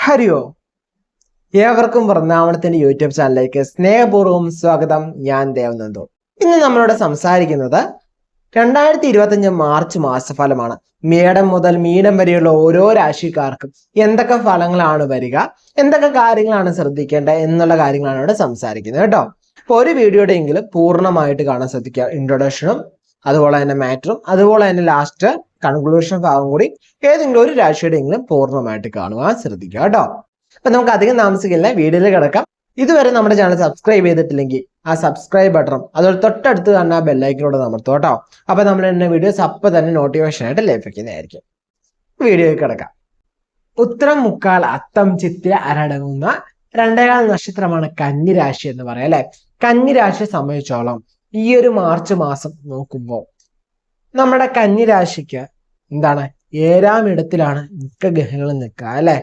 ഹരി ഓം. ഏവർക്കും വൃന്ദാവനത്തിന്റെ യൂട്യൂബ് ചാനലിലേക്ക് സ്നേഹപൂർവ്വം സ്വാഗതം. ഞാൻ ദേവനന്ദു. ഇന്ന് നമ്മളോട് സംസാരിക്കുന്നത് 2025 മാർച്ച് മാസഫലമാണ്. മേടം മുതൽ മീനം വരെയുള്ള ഓരോ രാശിക്കാർക്കും എന്തൊക്കെ ഫലങ്ങളാണ് വരിക, എന്തൊക്കെ കാര്യങ്ങളാണ് ശ്രദ്ധിക്കേണ്ടത് എന്നുള്ള കാര്യങ്ങളാണ് ഇവിടെ സംസാരിക്കുന്നത് കേട്ടോ. അപ്പോൾ ഒരു വീഡിയോയുടെ എങ്കിലും പൂർണ്ണമായിട്ട് കാണാൻ ശ്രദ്ധിക്കുക. ഇൻട്രൊഡക്ഷനും അതുപോലെ തന്നെ മാറ്ററും അതുപോലെ തന്നെ ലാസ്റ്റ് കൺക്ലൂഷൻ ഭാഗം കൂടി ഏതെങ്കിലും ഒരു രാശിയുടെ എങ്കിലും പൂർണ്ണമായിട്ട് കാണുവാൻ ശ്രദ്ധിക്കുക കേട്ടോ. അപ്പൊ നമുക്ക് അധികം താമസിക്കില്ല, വീഡിയോയിൽ കിടക്കാം. ഇതുവരെ നമ്മുടെ ചാനൽ സബ്സ്ക്രൈബ് ചെയ്തിട്ടില്ലെങ്കിൽ ആ സബ്സ്ക്രൈബ് ബട്ടണും അതുപോലെ തൊട്ടടുത്ത് കാണുന്ന ആ ബെല്ലൈക്കനോട് അമർത്തും കേട്ടോ. അപ്പൊ നമ്മൾ എന്നെ വീഡിയോസ് അപ്പം തന്നെ നോട്ടിഫിക്കേഷൻ ആയിട്ട് ലഭിക്കുന്നതായിരിക്കും. വീഡിയോയിൽ കിടക്കാം. ഉത്തരം മുക്കാൽ അത്തം ചിത്തിര അരടങ്ങുന്ന 2 നക്ഷത്രമാണ് കന്നി രാശി എന്ന് പറയാം അല്ലെ. കന്നി രാശിയെ സംബന്ധിച്ചോളം ഈ ഒരു മാർച്ച് മാസം നോക്കുമ്പോൾ നമ്മുടെ കന്നി രാശിക്ക് എന്താണ് 7ാം ഇടത്തിലാണ് മിക്ക ഗ്രഹങ്ങളും നിൽക്കുക അല്ലെ.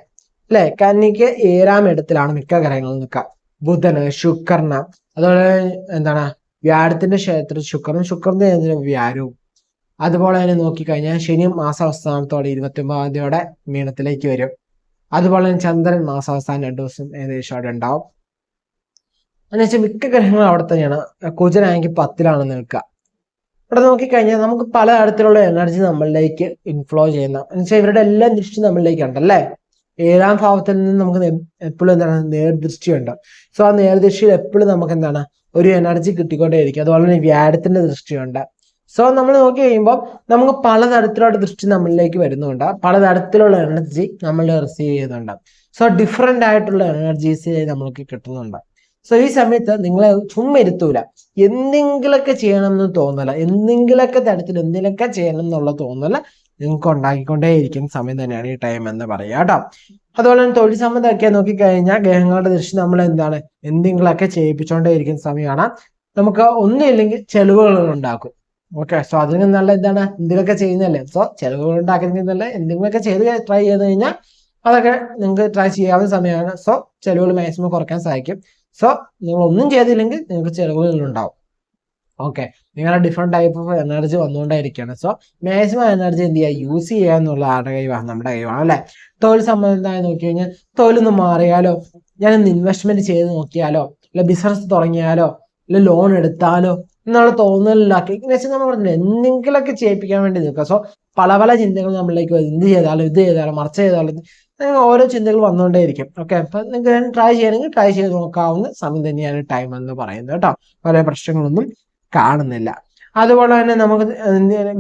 കന്നിക്ക് 7ാം ഇടത്തിലാണ് മിക്ക ഗ്രഹങ്ങളും നിൽക്കുക. ബുധന്, ശുക്രന്, അതുപോലെ എന്താണ് വ്യാഴത്തിന്റെ ക്ഷേത്രത്തിൽ ശുക്രന്റെ വ്യാഴവും, അതുപോലെ തന്നെ നോക്കിക്കഴിഞ്ഞാൽ ശനിയും മാസാവസാനത്തോടെ 29ാം തീയതിയോടെ മീനത്തിലേക്ക് വരും. അതുപോലെ തന്നെ ചന്ദ്രൻ മാസാവസാനം 2 ദിവസം ഏകദേശം അവിടെ ഉണ്ടാവും. എന്നുവെച്ചാൽ മിക്ക ഗ്രഹങ്ങളും അവിടെ തന്നെയാണ്. കുജനാണെങ്കിൽ 10ലാണ് നിൽക്കുക. ഇവിടെ നോക്കിക്കഴിഞ്ഞാൽ നമുക്ക് പല തരത്തിലുള്ള എനർജി നമ്മളിലേക്ക് ഇൻഫ്ലോ ചെയ്യുന്ന എന്നുവെച്ചാൽ ഇവരുടെ എല്ലാം ദൃഷ്ടി നമ്മളിലേക്ക് ഉണ്ടല്ലേ. 7ാം ഭാവത്തിൽ നിന്ന് നമുക്ക് എപ്പോഴും എന്താണ് നേർദൃഷ്ടിയുണ്ട്. സോ ആ നേർദൃഷ്ടിയിൽ എപ്പോഴും നമുക്ക് എന്താണ് ഒരു എനർജി കിട്ടിക്കൊണ്ടേയിരിക്കും. അതുപോലെ തന്നെ വ്യാഴത്തിന്റെ ദൃഷ്ടിയുണ്ട്. സോ നമ്മൾ നോക്കി കഴിയുമ്പോൾ നമുക്ക് പലതരത്തിലുള്ള ദൃഷ്ടി നമ്മളിലേക്ക് വരുന്നുണ്ട്, പലതരത്തിലുള്ള എനർജി നമ്മൾ റിസീവ് ചെയ്യുന്നുണ്ട്. സോ ഡിഫറെന്റ് ആയിട്ടുള്ള എനർജീസ് നമ്മൾക്ക് കിട്ടുന്നുണ്ട്. സോ ഈ സമയത്ത് നിങ്ങളെ ചുമ്മാ ഇരുത്തൂല, എന്തെങ്കിലുമൊക്കെ ചെയ്യണം എന്ന് തോന്നല, എന്തെങ്കിലുമൊക്കെ തരത്തിൽ എന്തെങ്കിലുമൊക്കെ ചെയ്യണം എന്നുള്ള തോന്നല നിങ്ങൾക്ക് ഉണ്ടാക്കിക്കൊണ്ടേയിരിക്കുന്ന സമയം തന്നെയാണ് ഈ ടൈം എന്ന് പറയാം കേട്ടോ. അതുപോലെ തന്നെ തൊഴിൽ സംബന്ധമൊക്കെ നോക്കിക്കഴിഞ്ഞാൽ ഗ്രഹങ്ങളുടെ ദൃഷ്ടി നമ്മൾ എന്താണ് എന്തെങ്കിലുമൊക്കെ ചെയ്യിപ്പിച്ചുകൊണ്ടേയിരിക്കുന്ന സമയമാണ്. നമുക്ക് ഒന്നുമില്ലെങ്കിൽ ചെലവുകൾ ഉണ്ടാക്കും. ഓക്കെ, സോ അതിന് നല്ല എന്താണ് എന്തെങ്കിലുമൊക്കെ ചെയ്യുന്നതല്ലേ. സോ ചെലവുകൾ ഉണ്ടാക്കുന്നതല്ല എന്തെങ്കിലുമൊക്കെ ചെയ്ത് ട്രൈ ചെയ്ത് കഴിഞ്ഞാൽ അതൊക്കെ നിങ്ങൾക്ക് ട്രൈ ചെയ്യാവുന്ന സമയമാണ്. സോ ചെലവുകൾ മാക്സിമം കുറയ്ക്കാൻ സാധിക്കും. സോ നിങ്ങൾ ഒന്നും ചെയ്തില്ലെങ്കിൽ നിങ്ങൾക്ക് ചെലവുകൾ ഉണ്ടാവും. ഓക്കെ, നിങ്ങളുടെ ഡിഫറെന്റ് ടൈപ്പ് ഓഫ് എനർജി വന്നുകൊണ്ടായിരിക്കുകയാണ്. സോ മാക്സിമം എനർജി എന്ത് ചെയ്യുക, യൂസ് ചെയ്യുക എന്നുള്ള ആരുടെ കൈവാണ്, നമ്മുടെ കൈവാണ് അല്ലെ. തൊഴിൽ സംബന്ധമായി നോക്കി കഴിഞ്ഞാൽ തൊഴിലൊന്ന് മാറിയാലോ, ഞാനൊന്ന് ഇൻവെസ്റ്റ്മെന്റ് ചെയ്ത് നോക്കിയാലോ, അല്ലെ ബിസിനസ് തുടങ്ങിയാലോ, അല്ലെ ലോൺ എടുത്താലോ എന്നുള്ള തോന്നലിലാക്കി വെച്ചാൽ നമ്മൾ പറഞ്ഞില്ല എന്തെങ്കിലുമൊക്കെ ചെയ്യിപ്പിക്കാൻ വേണ്ടി നിൽക്കുക. സോ പല പല ചിന്തകൾ നമ്മളിലേക്ക് എന്ത് ചെയ്താലും ഇത് ചെയ്താലും മറിച്ച് ചെയ്താലും ഓരോ ചിന്തകൾ വന്നുകൊണ്ടേയിരിക്കും. ഓക്കെ, അപ്പൊ നിങ്ങൾക്ക് ട്രൈ ചെയ്യണമെങ്കിൽ ട്രൈ ചെയ്ത് നോക്കാവുന്ന സമയം തന്നെയാണ് ടൈം എന്ന് പറയുന്നത് കേട്ടോ. പല പ്രശ്നങ്ങളൊന്നും കാണുന്നില്ല. അതുപോലെ തന്നെ നമുക്ക്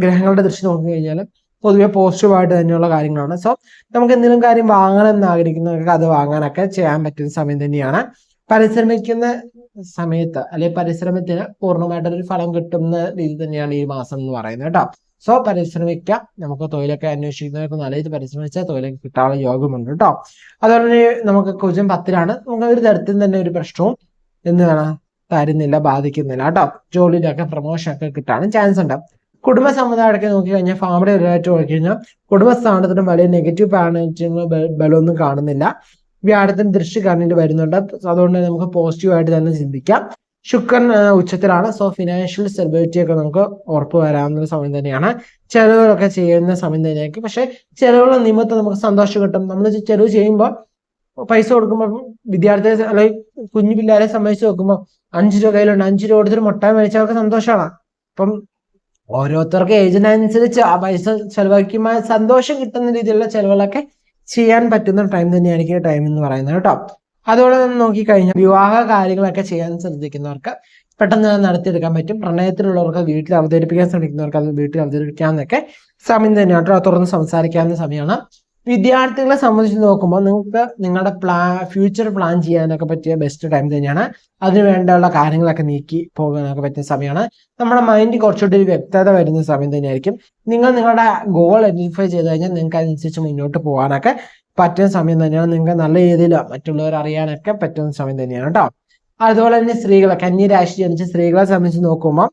ഗ്രഹങ്ങളുടെ ദൃഷ്ടി നോക്കി കഴിഞ്ഞാൽ പൊതുവെ പോസിറ്റീവായിട്ട് തന്നെയുള്ള കാര്യങ്ങളാണ്. സോ നമുക്ക് എന്തെങ്കിലും കാര്യം വാങ്ങണം എന്ന് ആഗ്രഹിക്കുന്നവർക്ക് അത് വാങ്ങാനൊക്കെ ചെയ്യാൻ പറ്റുന്ന സമയം തന്നെയാണ്. പരിശ്രമിക്കുന്ന സമയത്ത് അല്ലെങ്കിൽ പരിശ്രമത്തിന് പൂർണ്ണമായിട്ടൊരു ഫലം കിട്ടുന്ന രീതി തന്നെയാണ് ഈ മാസം എന്ന് പറയുന്നത് കേട്ടോ. സോ പരിശ്രമിക്കാം, നമുക്ക് തൊഴിലൊക്കെ അന്വേഷിക്കുന്നവർക്ക് നല്ല രീതിയിൽ പരിശ്രമിച്ചാൽ തൊഴിലൊക്കെ കിട്ടാനുള്ള യോഗമുണ്ട് കേട്ടോ. അതുപോലെ തന്നെ നമുക്ക് കുജൻ 10ലാണ്. നമുക്ക് ഒരു തരത്തിൽ തന്നെ ഒരു പ്രശ്നവും എന്താണ് തരുന്നില്ല, ബാധിക്കുന്നില്ല കേട്ടോ. ജോലിയിലൊക്കെ പ്രൊമോഷൻ ഒക്കെ കിട്ടാനും ചാൻസ് ഉണ്ട്. കുടുംബ സമുദായമൊക്കെ നോക്കി കഴിഞ്ഞാൽ ഫാമിലി റിലേറ്റഡ് നോക്കി കഴിഞ്ഞാൽ കുടുംബസ്ഥാനത്തിനും വലിയ നെഗറ്റീവ് പാനേജുകൾ ബലമൊന്നും കാണുന്നില്ല. വ്യാഴത്തിന് ദൃഷ്ടി കണ്ണിൽ വരുന്നുണ്ട്. അതുകൊണ്ട് നമുക്ക് പോസിറ്റീവായിട്ട് തന്നെ ചിന്തിക്കാം. ശുക്രൻ ഉച്ചത്തിലാണ്. സോ ഫിനാൻഷ്യൽ സ്റ്റെബിലിറ്റി ഒക്കെ നമുക്ക് ഉറപ്പ് വരാവുന്ന സമയം തന്നെയാണ്. ചെലവുകളൊക്കെ ചെയ്യുന്ന സമയം തന്നെയായിരിക്കും. പക്ഷെ ചെലവുകൾ നിമിത്തം നമുക്ക് സന്തോഷം കിട്ടും. നമ്മൾ ചെലവ് ചെയ്യുമ്പോൾ പൈസ കൊടുക്കുമ്പോൾ വിദ്യാർത്ഥികളെ അല്ലെങ്കിൽ കുഞ്ഞു പിള്ളേരെ സംബന്ധിച്ച് നോക്കുമ്പോൾ 5 രൂപ കയ്യിലുണ്ട്, 5 രൂപ കൊടുത്തിട്ട് മുട്ടായി മേടിച്ചാൽ അവർക്ക് സന്തോഷമാണ്. അപ്പം ഓരോരുത്തർക്ക് ഏജിനനുസരിച്ച് ആ പൈസ ചെലവാക്കുമ്പോൾ സന്തോഷം കിട്ടുന്ന രീതിയിലുള്ള ചെലവുകളൊക്കെ ചെയ്യാൻ പറ്റുന്ന ടൈം തന്നെയാണ് ഈ ടൈം എന്ന് പറയുന്നത് കേട്ടോ. അതുപോലെ തന്നെ നോക്കിക്കഴിഞ്ഞാൽ വിവാഹ കാര്യങ്ങളൊക്കെ ചെയ്യാൻ ശ്രദ്ധിക്കുന്നവർക്ക് പെട്ടെന്ന് നടത്തിയെടുക്കാൻ പറ്റും. പ്രണയത്തിലുള്ളവർക്ക് വീട്ടിൽ അവതരിപ്പിക്കാൻ ശ്രമിക്കുന്നവർക്ക് അത് വീട്ടിൽ അവതരിപ്പിക്കാമെന്നൊക്കെ സമയം തന്നെയാണ് കേട്ടോ. തുറന്ന് സംസാരിക്കാവുന്ന സമയമാണ്. വിദ്യാർത്ഥികളെ സംബന്ധിച്ച് നോക്കുമ്പോൾ നിങ്ങൾക്ക് നിങ്ങളുടെ ഫ്യൂച്ചർ പ്ലാൻ ചെയ്യാനൊക്കെ പറ്റിയ ബെസ്റ്റ് ടൈം തന്നെയാണ്. അതിന് വേണ്ടിയുള്ള കാര്യങ്ങളൊക്കെ നീക്കി പോകാനൊക്കെ പറ്റുന്ന സമയമാണ്. നമ്മുടെ മൈൻഡ് കുറച്ചുകൂടി ഒരു വ്യക്തത വരുന്ന സമയം തന്നെയായിരിക്കും. നിങ്ങൾ നിങ്ങളുടെ ഗോൾ ഐഡന്റിഫൈ ചെയ്ത് കഴിഞ്ഞാൽ നിങ്ങൾക്ക് അതനുസരിച്ച് മുന്നോട്ട് പോകാനൊക്കെ പറ്റുന്ന സമയം തന്നെയാണ്. നിങ്ങൾക്ക് നല്ല രീതിയിൽ മറ്റുള്ളവർ അറിയാനൊക്കെ പറ്റുന്ന സമയം തന്നെയാണ് കേട്ടോ. അതുപോലെ തന്നെ സ്ത്രീകളെ കന്നി രാശി ജനിച്ച സ്ത്രീകളെ സംബന്ധിച്ച് നോക്കുമ്പോൾ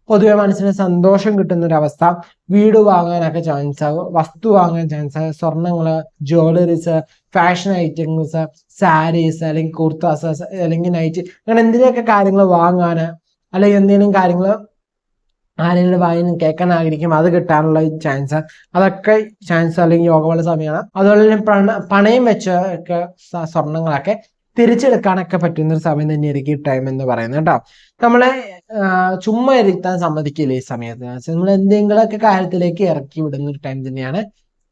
പൊതുവെ മനസ്സിന് സന്തോഷം കിട്ടുന്ന ഒരു അവസ്ഥ, വീട് വാങ്ങാനൊക്കെ ചാൻസ് ആകും, വസ്തു വാങ്ങാൻ ചാൻസ് ആകും, സ്വർണ്ണങ്ങള്, ജ്വല്ലറീസ്, ഫാഷൻ ഐറ്റംസ്, സാരീസ് അല്ലെങ്കിൽ കുർത്താസ് അല്ലെങ്കിൽ നൈറ്റ് അങ്ങനെ എന്തെങ്കിലുമൊക്കെ കാര്യങ്ങൾ വാങ്ങാന് അല്ലെങ്കിൽ എന്തെങ്കിലും കാര്യങ്ങൾ ആരെങ്കിലും വായന കേൾക്കാൻ ആഗ്രഹിക്കും, അത് കിട്ടാനുള്ള ചാൻസ്, അതൊക്കെ ചാൻസ് അല്ലെങ്കിൽ യോഗമുള്ള സമയമാണ്. അതുപോലെ തന്നെ പണയം വെച്ച സ്വർണങ്ങളൊക്കെ തിരിച്ചെടുക്കാനൊക്കെ പറ്റുന്ന ഒരു സമയം തന്നെയായിരിക്കും ഈ ടൈം എന്ന് പറയുന്നത് കേട്ടോ. നമ്മളെ ചുമ്മാ ഇരുത്താൻ സമ്മതിക്കില്ല ഈ സമയത്ത്. നമ്മൾ എന്തെങ്കിലുമൊക്കെ കാര്യത്തിലേക്ക് ഇറക്കി വിടുന്ന ഒരു ടൈം തന്നെയാണ്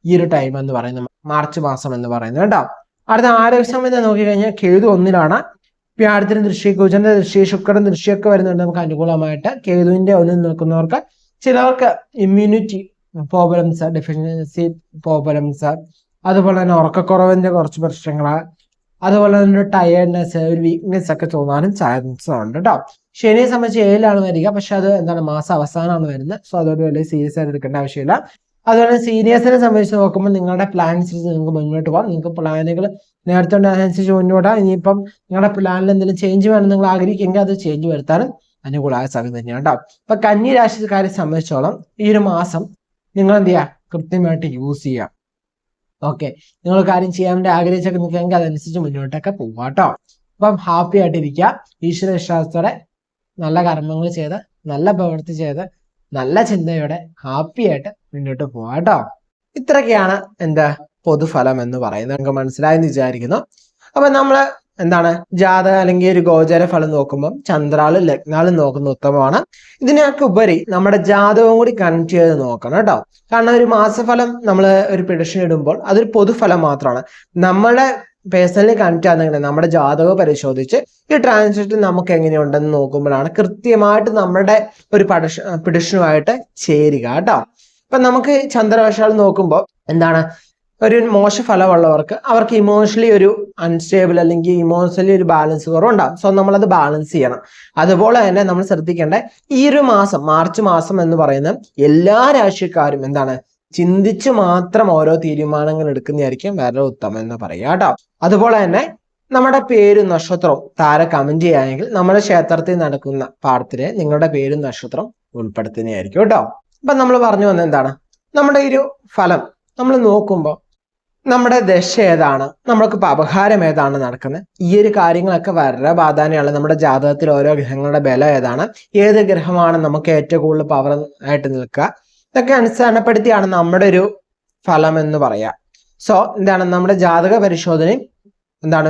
ഈ ഒരു ടൈം എന്ന് പറയുന്നത്, മാർച്ച് മാസം എന്ന് പറയുന്നത് കേട്ടോ. അടുത്ത ആരോഗ്യ സമയത്ത് നോക്കിക്കഴിഞ്ഞാൽ കേതു 1-ലാണ്. വ്യാഴത്തിന് ദൃഷ്ടി, കുജന്റെ ദൃഷ്ടി, ശുക്രൻ ദൃഷ്ടിയൊക്കെ വരുന്നുണ്ട് നമുക്ക് അനുകൂലമായിട്ട്. കേതുവിന്റെ 1-ൽ നിൽക്കുന്നവർക്ക് ചിലർക്ക് ഇമ്മ്യൂണിറ്റി പ്രോബ്ലംസ്, ഡെഫിഷ്യൻസി പ്രോബ്ലംസ്, അതുപോലെ തന്നെ ഉറക്കക്കുറവിന്റെ കുറച്ച് പ്രശ്നങ്ങൾ, അതുപോലെ തന്നെ ടയർഡ്നെസ്, ഒരു വീക്ക്നെസ് ഒക്കെ തോന്നാനും ചാൻസ് ഉണ്ട് കേട്ടോ. ശനിയെ സംബന്ധിച്ച് 7-ലാണ് വരിക, പക്ഷെ അത് മാസം അവസാനമാണ് വരുന്നത്. സോ അതൊരു വലിയ സീരിയസ് ആയിട്ട് എടുക്കേണ്ട ആവശ്യമില്ല. അതുപോലെ സീനിയേഴ്സിനെ സംബന്ധിച്ച് നോക്കുമ്പോൾ നിങ്ങളുടെ പ്ലാൻ അനുസരിച്ച് നിങ്ങൾക്ക് മുന്നോട്ട് പോകാം. നിങ്ങൾക്ക് പ്ലാനുകൾ നേരത്തെ അനുസരിച്ച് മുന്നോട്ടാം. ഇനിയിപ്പം നിങ്ങളുടെ പ്ലാനിൽ എന്തെങ്കിലും ചേഞ്ച് വേണം നിങ്ങൾ ആഗ്രഹിക്കുമെങ്കിൽ അത് ചേഞ്ച് വരുത്താനും അനുകൂലമായ സമയം തന്നെയാണ് കേട്ടോ. അപ്പൊ കന്നി രാശിക്കാരെ സംബന്ധിച്ചോളം ഈ ഒരു മാസം നിങ്ങൾ എന്ത് ചെയ്യുക, കൃത്യമായിട്ട് യൂസ് ചെയ്യാം. ഓക്കെ, നിങ്ങൾ കാര്യം ചെയ്യാൻ വേണ്ടി ആഗ്രഹിച്ചൊക്കെ നിൽക്കുകയെങ്കിൽ അതനുസരിച്ച് മുന്നോട്ടൊക്കെ പോവാം കേട്ടോ. അപ്പം ഹാപ്പി ആയിട്ടിരിക്കുക, ഈശ്വര വിശ്വാസത്തോടെ നല്ല കർമ്മങ്ങൾ ചെയ്ത്, നല്ല പ്രവൃത്തി ചെയ്ത്, നല്ല ചിന്തയോടെ ഹാപ്പി ആയിട്ട് മുന്നോട്ട് പോവാം കേട്ടോ. ഇത്രയൊക്കെയാണ് പൊതുഫലം എന്ന് പറയുന്നത്. നിങ്ങൾക്ക് മനസ്സിലായെന്ന് വിചാരിക്കുന്നു. അപ്പൊ നമ്മള് ജാതക അല്ലെങ്കിൽ ഒരു ഗോചര ഫലം നോക്കുമ്പോൾ ചന്ദ്രാളും ലഗ്നാളും നോക്കുന്ന ഉത്തമമാണ്. ഇതിനൊക്കെ ഉപരി നമ്മുടെ ജാതകവും കൂടി കണക്ട് ചെയ്ത് നോക്കണം കേട്ടോ. കാരണം ഒരു മാസഫലം നമ്മൾ ഒരു പ്രെഡിക്ഷൻ ഇടുമ്പോൾ അതൊരു പൊതുഫലം മാത്രമാണ്. നമ്മളെ പേഴ്സണലി കണക്ട് ആകുന്ന നമ്മുടെ ജാതകം പരിശോധിച്ച് ഈ ട്രാൻസിറ്റ് നമുക്ക് എങ്ങനെയുണ്ടെന്ന് നോക്കുമ്പോഴാണ് കൃത്യമായിട്ട് നമ്മുടെ ഒരു പ്രെഡിക്ഷനുമായിട്ട് ചേരുക കേട്ടോ. ഇപ്പൊ നമുക്ക് ചന്ദ്രവശാൽ നോക്കുമ്പോൾ ഒരു മോശ ഫലമുള്ളവർക്ക് അവർക്ക് ഇമോഷണലി ഒരു അൺസ്റ്റേബിൾ അല്ലെങ്കിൽ ഇമോഷണലി ഒരു ബാലൻസ് കുറവുണ്ടാകും. സോ നമ്മളത് ബാലൻസ് ചെയ്യണം. അതുപോലെ തന്നെ നമ്മൾ ശ്രദ്ധിക്കേണ്ട ഈ ഒരു മാസം, മാർച്ച് മാസം എന്ന് പറയുന്നത് എല്ലാ രാശിക്കാരും ചിന്തിച്ച് മാത്രം ഓരോ തീരുമാനങ്ങൾ എടുക്കുന്നതായിരിക്കും വളരെ ഉത്തമം എന്ന് പറയാം കേട്ടോ. അതുപോലെ തന്നെ നമ്മുടെ പേരും നക്ഷത്രവും താര കമന്റ് ചെയ്യുകയാണെങ്കിൽ നമ്മുടെ ക്ഷേത്രത്തിൽ നടക്കുന്ന പാഠത്തില് നിങ്ങളുടെ പേരും നക്ഷത്രം ഉൾപ്പെടുത്തുന്നതായിരിക്കും കേട്ടോ. അപ്പൊ നമ്മൾ പറഞ്ഞു വന്നത് നമ്മുടെ ഒരു ഫലം നമ്മൾ നോക്കുമ്പോൾ നമ്മുടെ ദശ ഏതാണ്, നമ്മൾക്ക് അപഹാരം ഏതാണ് നടക്കുന്നത്, ഈ ഒരു കാര്യങ്ങളൊക്കെ വളരെ പ്രാധാന്യമാണ്. നമ്മുടെ ജാതകത്തിൽ ഓരോ ഗ്രഹങ്ങളുടെ ബലം ഏതാണ്, ഏത് ഗ്രഹമാണ് നമുക്ക് ഏറ്റവും കൂടുതൽ പവർ ആയിട്ട് നിൽക്കുക, ഇതൊക്കെ അടിസ്ഥാനപ്പെടുത്തിയാണ് നമ്മുടെ ഒരു ഫലം എന്ന് പറയാം. സോ നമ്മുടെ ജാതക പരിശോധനയും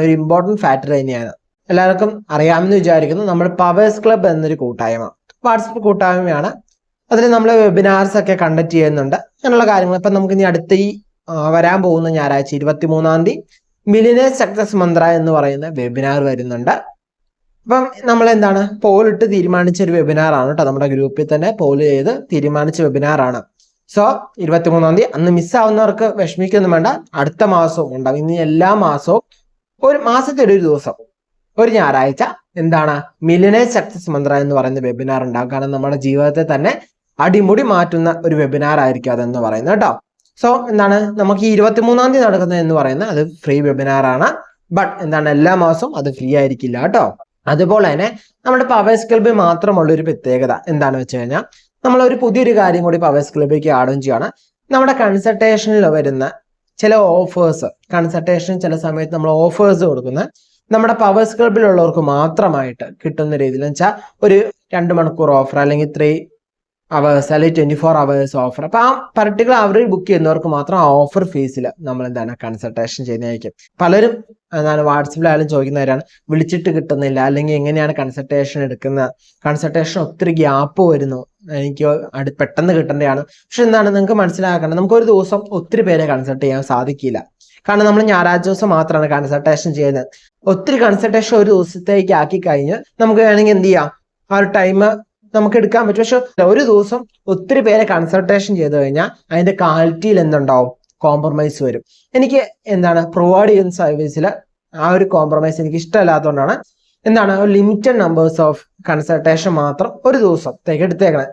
ഒരു ഇമ്പോർട്ടൻറ്റ് ഫാക്ടർ തന്നെയാണ്. എല്ലാവർക്കും അറിയാമെന്ന് വിചാരിക്കുന്നു. നമ്മുടെ പവേഴ്സ് ക്ലബ് എന്നൊരു കൂട്ടായ്മ, വാട്സപ്പ് കൂട്ടായ്മയാണ്. അതിൽ നമ്മൾ വെബിനാർസ് ഒക്കെ കണ്ടക്ട് ചെയ്യുന്നുണ്ട്, അങ്ങനെയുള്ള കാര്യങ്ങൾ. ഇപ്പം നമുക്ക് ഇനി അടുത്ത ഈ വരാൻ പോകുന്ന ഞായറാഴ്ച 23-ാം തീയതി മില്ലിയനേഴ്സ് സക്സസ് മന്ത്ര എന്ന് പറയുന്ന വെബിനാർ വരുന്നുണ്ട്. അപ്പം നമ്മൾ പോളിട്ട് തീരുമാനിച്ച ഒരു വെബിനാറാണ് കേട്ടോ. നമ്മുടെ ഗ്രൂപ്പിൽ തന്നെ പോൾ ചെയ്ത് തീരുമാനിച്ച വെബിനാറാണ്. സോ 23-ാം തീയതി അന്ന് മിസ്സാവുന്നവർക്ക് വിഷമിക്കൊന്നും വേണ്ട, അടുത്ത മാസവും ഉണ്ടാവും. ഇനി എല്ലാ മാസവും ഒരു മാസത്തെ ഒരു ദിവസം, ഒരു ഞായറാഴ്ച മില്ലിയനേഴ്സ് സക്സസ് മന്ത്ര എന്ന് പറയുന്ന വെബിനാർ ഉണ്ടാകും. കാരണം നമ്മുടെ ജീവിതത്തെ തന്നെ അടിമുടി മാറ്റുന്ന ഒരു വെബിനാർ ആയിരിക്കും അതെന്ന് പറയുന്നത് കേട്ടോ. സോ നമുക്ക് ഈ 23-ാം തീയതി നടക്കുന്നത് എന്ന് പറയുന്നത് അത് ഫ്രീ വെബിനാറാണ്. ബട്ട് എല്ലാ മാസവും അത് ഫ്രീ ആയിരിക്കില്ല കേട്ടോ. അതുപോലെ തന്നെ നമ്മുടെ പവേഴ്സ് ക്ലബിൽ മാത്രമുള്ള ഒരു പ്രത്യേകത എന്താണെന്ന് വെച്ച് കഴിഞ്ഞാൽ നമ്മൾ ഒരു പുതിയൊരു കാര്യം കൂടി പവേഴ്സ് ക്ലബിലേക്ക് ആഡ് ചെയ്യാണ്. നമ്മുടെ കൺസൾട്ടേഷനിൽ വരുന്ന ചില ഓഫേഴ്സ്, കൺസൾട്ടേഷൻ ചില സമയത്ത് നമ്മൾ ഓഫേഴ്സ് കൊടുക്കുന്ന നമ്മുടെ പവേഴ്സ് ക്ലബിലുള്ളവർക്ക് മാത്രമായിട്ട് കിട്ടുന്ന രീതിയിൽ വെച്ചാൽ ഒരു 2 മണിക്കൂർ ഓഫർ അല്ലെങ്കിൽ 3 അവേഴ്സ് അല്ലെങ്കിൽ 24 അവേഴ്സ് ഓഫർ. അപ്പൊ ആ പർട്ടിക്കുലർ അവർ ബുക്ക് ചെയ്യുന്നവർക്ക് മാത്രം ആ ഓഫർ ഫീസിൽ നമ്മൾ കൺസൾട്ടേഷൻ ചെയ്യുന്നതായിരിക്കും. പലരും വാട്സപ്പിലായാലും ചോദിക്കുന്നവരാണ്, വിളിച്ചിട്ട് കിട്ടുന്നില്ല അല്ലെങ്കിൽ എങ്ങനെയാണ് കൺസൾട്ടേഷൻ എടുക്കുന്നത്, കൺസൾട്ടേഷൻ ഒത്തിരി ഗ്യാപ്പ് വരുന്നു, എനിക്ക് പെട്ടെന്ന് കിട്ടേണ്ടതാണ്. പക്ഷെ നിങ്ങൾക്ക് മനസ്സിലാക്കേണ്ടത്, നമുക്ക് ഒരു ദിവസം ഒത്തിരി പേരെ കൺസൾട്ട് ചെയ്യാൻ സാധിക്കില്ല. കാരണം നമ്മൾ ഞായറാഴ്ച ദിവസം മാത്രമാണ് കൺസൾട്ടേഷൻ ചെയ്യുന്നത്. ഒത്തിരി കൺസൾട്ടേഷൻ ഒരു ദിവസത്തേക്ക് ആക്കി കഴിഞ്ഞ് നമുക്ക് വേണമെങ്കിൽ എന്ത് ചെയ്യാം, ആ ഒരു ടൈം നമുക്ക് എടുക്കാൻ പറ്റും. പക്ഷെ ഒരു ദിവസം ഒത്തിരി പേരെ കൺസൾട്ടേഷൻ ചെയ്ത് കഴിഞ്ഞാൽ അതിന്റെ ക്വാളിറ്റിയിൽ എന്തുണ്ടാവും, കോംപ്രമൈസ് വരും. എനിക്ക് പ്രൊവൈഡ് ചെയ്യുന്ന സർവീസിൽ ആ ഒരു കോംപ്രമൈസ് എനിക്ക് ഇഷ്ടമല്ലാത്തതുകൊണ്ടാണ് ഒരു ലിമിറ്റഡ് നമ്പേഴ്സ് ഓഫ് കൺസൾട്ടേഷൻ മാത്രം ഒരു ദിവസത്തേക്ക് എടുത്തേക്കണേ.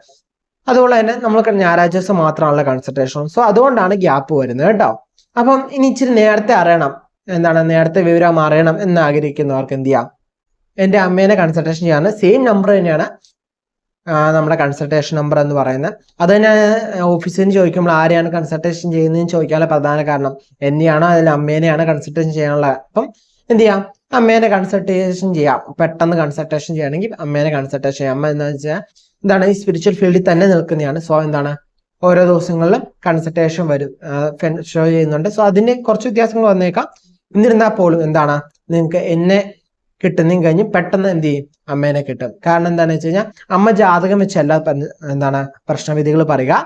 അതുപോലെ തന്നെ നമ്മൾ ഞായറാഴ്ച ദിവസം മാത്രമാണല്ലോ കൺസൾട്ടേഷൻ. സോ അതുകൊണ്ടാണ് ഗ്യാപ്പ് വരുന്നത് കേട്ടോ. അപ്പം ഇനി ഇച്ചിരി നേരത്തെ അറിയണം, നേരത്തെ വിവരം അറിയണം എന്ന് ആഗ്രഹിക്കുന്നവർക്ക് എന്ത് ചെയ്യാം, എൻ്റെ അമ്മേനെ കൺസൾട്ടേഷൻ ചെയ്യാൻ സെയിം നമ്പർ തന്നെയാണ് നമ്മുടെ കൺസൾട്ടേഷൻ നമ്പർ എന്ന് പറയുന്നത്. അത് തന്നെ ഓഫീസിൽ നിന്ന് ചോദിക്കുമ്പോൾ ആരെയാണ് കൺസൾട്ടേഷൻ ചെയ്യുന്നതെന്ന് ചോദിക്കാനുള്ള പ്രധാന കാരണം എന്നെയാണോ അതിൽ അമ്മേനെയാണ് കൺസൾട്ടേഷൻ ചെയ്യാനുള്ളത്. അപ്പം എന്ത് ചെയ്യാം, അമ്മേനെ കൺസൾട്ടേഷൻ ചെയ്യാം. പെട്ടെന്ന് കൺസൾട്ടേഷൻ ചെയ്യണമെങ്കിൽ അമ്മേനെ കൺസൾട്ടേഷൻ ചെയ്യാം. അമ്മ എന്താ വെച്ചാൽ എന്താണ് ഈ സ്പിരിച്വൽ ഫീൽഡിൽ തന്നെ നിൽക്കുന്നതാണ്. സോ എന്താണ് ഓരോ ദിവസങ്ങളിലും കൺസൾട്ടേഷൻ വരും, ഷോ ചെയ്യുന്നുണ്ട്. സോ അതിന് കുറച്ച് വ്യത്യാസങ്ങൾ വന്നേക്കാം. എന്നിരുന്നാൽ പോലും എന്താണ് നിങ്ങൾക്ക് എന്നെ കിട്ടുന്നതും കഴിഞ്ഞ് പെട്ടെന്ന് എന്ത് ചെയ്യും, അമ്മേനെ കിട്ടും. കാരണം എന്താണെന്ന് വെച്ച് കഴിഞ്ഞാൽ അമ്മ ജാതകം വെച്ചല്ല എന്താണ് പ്രശ്നവിധികൾ പറയുക.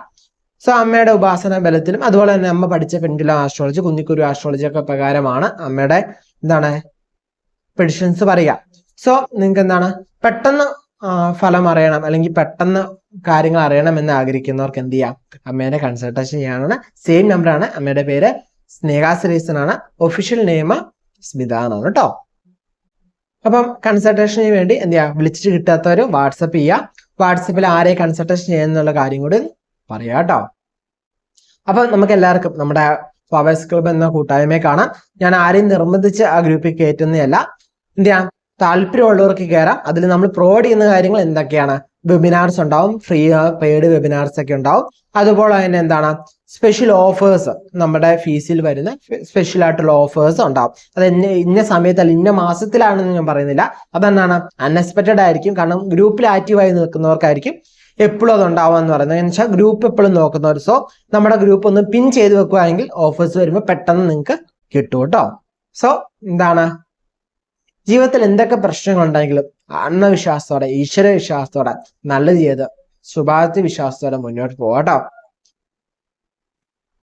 സോ അമ്മയുടെ ഉപാസന ബലത്തിലും അതുപോലെ തന്നെ അമ്മ പഠിച്ച പെൻഡുലം ആസ്ട്രോളജി, കുന്നിക്കുരു ആസ്ട്രോളജി ഒക്കെ പ്രകാരമാണ് അമ്മയുടെ എന്താണ് പ്രെഡിക്ഷൻസ് പറയുക. സോ നിങ്ങൾക്ക് എന്താണ് പെട്ടെന്ന് ഫലം അറിയണം അല്ലെങ്കിൽ പെട്ടെന്ന് കാര്യങ്ങൾ അറിയണം എന്ന് ആഗ്രഹിക്കുന്നവർക്ക് എന്ത് ചെയ്യാം, അമ്മേനെ കൺസൾട്ടേഷൻ ചെയ്യാനാണ്. സെയിം നമ്പറാണ്, അമ്മയുടെ പേര് സ്നേഹ ശ്രീസൻ ആണ്, ഒഫീഷ്യൽ നെയിം സ്മിത എന്നാണ് കേട്ടോ. അപ്പം കൺസൾട്ടേഷന് വേണ്ടി എന്ത് ചെയ്യാം, വിളിച്ചിട്ട് കിട്ടാത്തവർ വാട്സപ്പ് ചെയ്യുക. വാട്സപ്പിൽ ആരെ കൺസൾട്ടേഷൻ ചെയ്യുന്നുള്ള കാര്യം കൂടി പറയാം കേട്ടോ. അപ്പൊ നമുക്ക് എല്ലാവർക്കും നമ്മുടെ ഫ്ലവേഴ്സ് ക്ലബ് എന്ന കൂട്ടായ്മയെ കാണാം. ഞാൻ ആരെയും നിർബന്ധിച്ച് ആ ഗ്രൂപ്പിൽ കയറ്റുന്നതല്ല. എന്ത് ചെയ്യാം, താല്പര്യമുള്ളവർക്ക് കയറാം. അതിൽ നമ്മൾ പ്രൊവൈഡ് ചെയ്യുന്ന കാര്യങ്ങൾ എന്തൊക്കെയാണ്, വെബിനാർസ് ഉണ്ടാവും, ഫ്രീ പെയ്ഡ് വെബിനാർസ് ഒക്കെ ഉണ്ടാവും. അതുപോലെ തന്നെ എന്താണ് സ്പെഷ്യൽ ഓഫേഴ്സ്, നമ്മുടെ ഫീസിൽ വരുന്ന സ്പെഷ്യൽ ആയിട്ടുള്ള ഓഫേഴ്സ് ഉണ്ടാവും. അത് ഇന്ന സമയത്തല്ല ഇന്ന മാസത്തിലാണെന്ന് ഞാൻ പറയുന്നില്ല. അതെന്താണ് അൺഎക്സ്പെക്റ്റഡ് ആയിരിക്കും. കാരണം ഗ്രൂപ്പിൽ ആക്റ്റീവായി നിൽക്കുന്നവർക്കായിരിക്കും എപ്പോഴും അത് ഉണ്ടാവാന്ന് പറയുന്നത്. എന്ന് വെച്ചാൽ ഗ്രൂപ്പ് എപ്പോഴും നോക്കുന്നവർ. സോ നമ്മുടെ ഗ്രൂപ്പ് ഒന്ന് പിൻ ചെയ്ത് വെക്കുകയാണെങ്കിൽ ഓഫേഴ്സ് വരുമ്പോൾ പെട്ടെന്ന് നിങ്ങൾക്ക് കിട്ടും കേട്ടോ. സോ എന്താണ് ജീവിതത്തിൽ എന്തൊക്കെ പ്രശ്നങ്ങൾ ഉണ്ടെങ്കിലും ആത്മവിശ്വാസത്തോടെ, ഈശ്വര വിശ്വാസത്തോടെ, നല്ല ചെയ്ത് ശുഭാപ്തി വിശ്വാസത്തോടെ മുന്നോട്ട് പോകാം കേട്ടോ.